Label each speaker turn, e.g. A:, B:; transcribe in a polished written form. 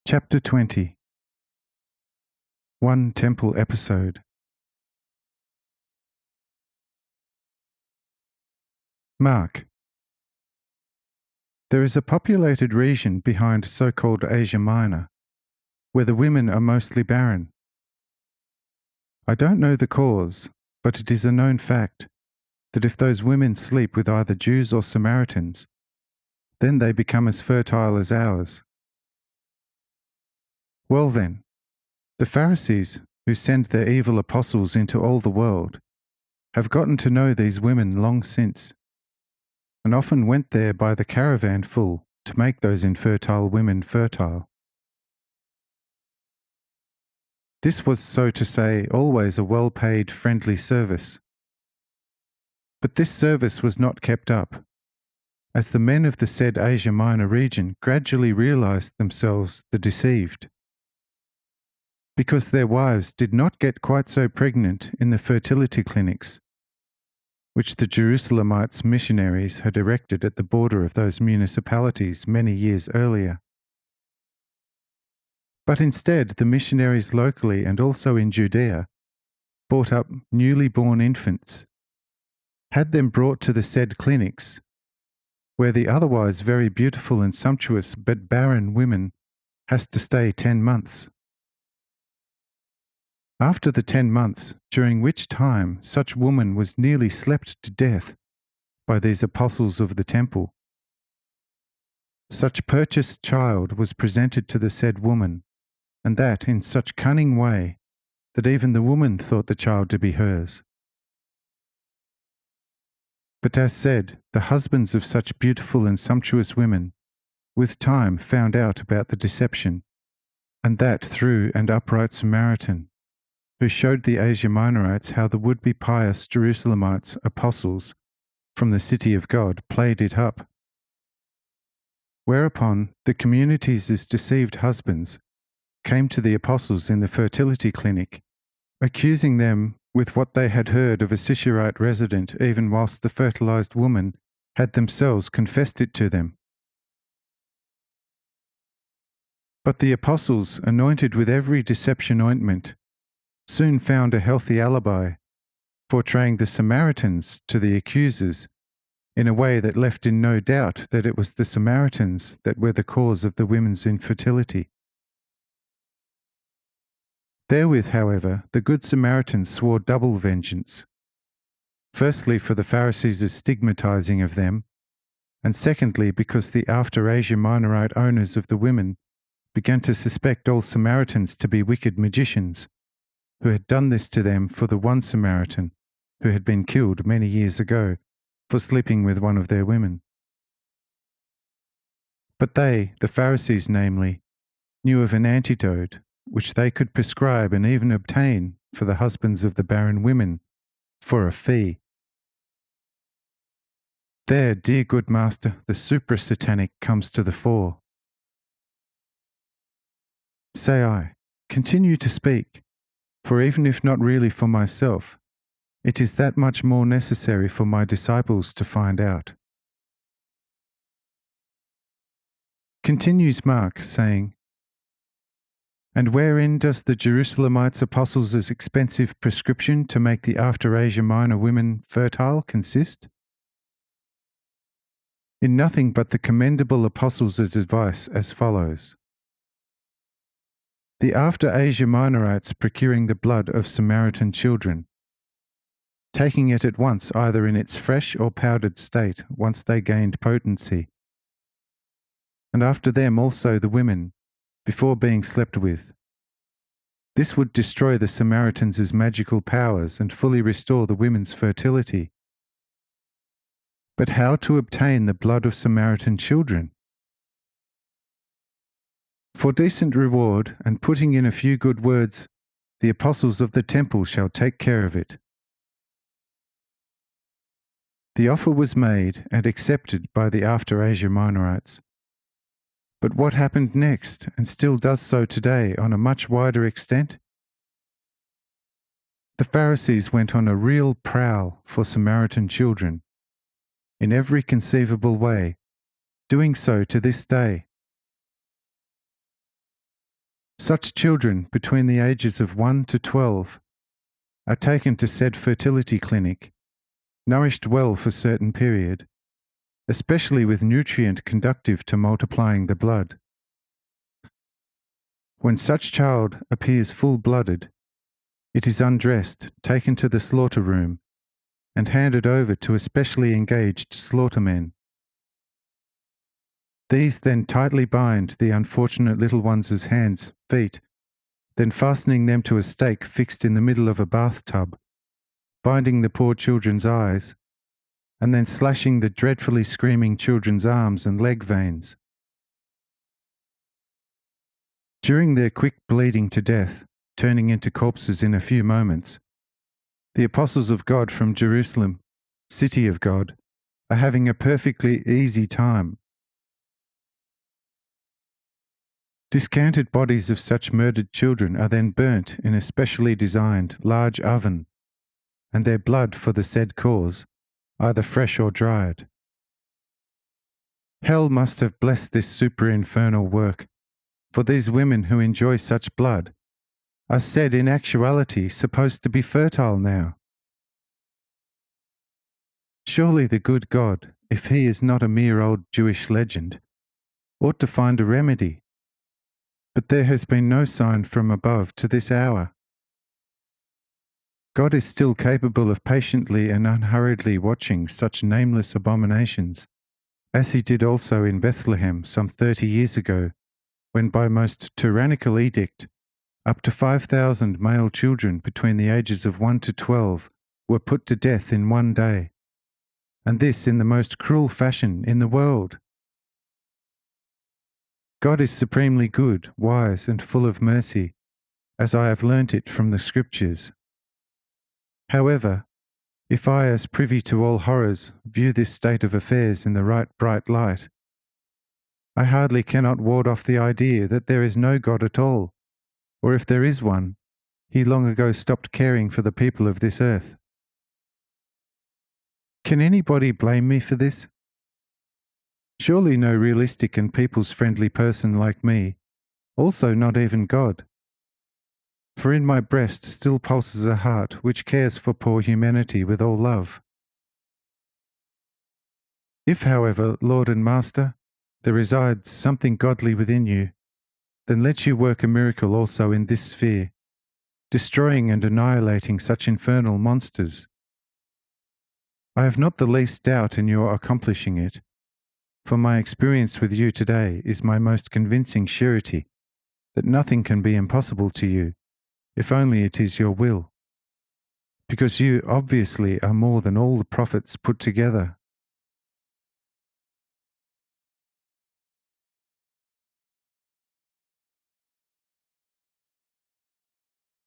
A: Chapter 20. One Temple Episode. Mark. There is a populated region behind so-called Asia Minor, where the women are mostly barren. I don't know the cause, but it is a known fact that if those women sleep with either Jews or Samaritans, then they become as fertile as ours. Well then, the Pharisees, who send their evil apostles into all the world, have gotten to know these women long since, and often went there by the caravan full to make those infertile women fertile. This was, so to say, always a well-paid, friendly service. But this service was not kept up, as the men of the said Asia Minor region gradually realized themselves the deceived, because their wives did not get quite so pregnant in the fertility clinics, which the Jerusalemites missionaries had erected at the border of those municipalities many years earlier. But instead, the missionaries locally and also in Judea brought up newly born infants, had them brought to the said clinics, where the otherwise very beautiful and sumptuous but barren woman has to stay 10 months. After the 10 months, during which time such woman was nearly slept to death by these apostles of the temple, such purchased child was presented to the said woman, and that in such cunning way that even the woman thought the child to be hers. But as said, the husbands of such beautiful and sumptuous women with time found out about the deception, and that through an upright Samaritan, who showed the Asia Minorites how the would-be pious Jerusalemites, apostles, from the city of God, played it up. Whereupon the community's deceived husbands came to the apostles in the fertility clinic, accusing them with what they had heard of a Sisherite resident, even whilst the fertilized woman had themselves confessed it to them. But the apostles, anointed with every deception ointment, soon found a healthy alibi, portraying the Samaritans to the accusers in a way that left in no doubt that it was the Samaritans that were the cause of the women's infertility. Therewith, however, the good Samaritans swore double vengeance, firstly for the Pharisees' stigmatizing of them, and secondly because the after Asia Minorite owners of the women began to suspect all Samaritans to be wicked magicians, who had done this to them for the one Samaritan who had been killed many years ago for sleeping with one of their women. But they, the Pharisees namely, knew of an antidote which they could prescribe and even obtain for the husbands of the barren women for a fee. There, dear good master, the supra-satanic comes to the fore. Say I, continue to speak, for even if not really for myself, it is that much more necessary for my disciples to find out. Continues Mark, saying, And wherein does the Jerusalemites' apostles' expensive prescription to make the after Asia Minor women fertile consist? In nothing but the commendable apostles' advice as follows. The after Asia Minorites procuring the blood of Samaritan children, taking it at once either in its fresh or powdered state once they gained potency, and after them also the women, before being slept with. This would destroy the Samaritans' magical powers and fully restore the women's fertility. But how to obtain the blood of Samaritan children? For decent reward and putting in a few good words, the apostles of the temple shall take care of it. The offer was made and accepted by the after Asia Minorites. But what happened next, and still does so today on a much wider extent? The Pharisees went on a real prowl for Samaritan children, in every conceivable way, doing so to this day. Such children between the ages of 1 to 12 are taken to said fertility clinic, nourished well for certain period, especially with nutrient conductive to multiplying the blood. When such child appears full-blooded, it is undressed, taken to the slaughter room, and handed over to especially engaged slaughtermen. These then tightly bind the unfortunate little ones' hands, feet, then fastening them to a stake fixed in the middle of a bathtub, binding the poor children's eyes, and then slashing the dreadfully screaming children's arms and leg veins. During their quick bleeding to death, turning into corpses in a few moments, the apostles of God from Jerusalem, city of God, are having a perfectly easy time. Discanted bodies of such murdered children are then burnt in a specially designed large oven, and their blood for the said cause, either fresh or dried. Hell must have blessed this super-infernal work, for these women who enjoy such blood are said in actuality supposed to be fertile now. Surely the good God, if he is not a mere old Jewish legend, ought to find a remedy. But there has been no sign from above to this hour. God is still capable of patiently and unhurriedly watching such nameless abominations, as he did also in Bethlehem some 30 years ago, when by most tyrannical edict, up to 5,000 male children between the ages of 1 to 12 were put to death in one day, and this in the most cruel fashion in the world. God is supremely good, wise, and full of mercy, as I have learnt it from the Scriptures. However, if I, as privy to all horrors, view this state of affairs in the right bright light, I hardly cannot ward off the idea that there is no God at all, or if there is one, he long ago stopped caring for the people of this earth. Can anybody blame me for this? Surely no realistic and people's friendly person like me, also not even God. For in my breast still pulses a heart which cares for poor humanity with all love. If, however, Lord and Master, there resides something godly within you, then let you work a miracle also in this sphere, destroying and annihilating such infernal monsters. I have not the least doubt in your accomplishing it, for my experience with you today is my most convincing surety that nothing can be impossible to you, if only it is your will, because you obviously are more than all the prophets put together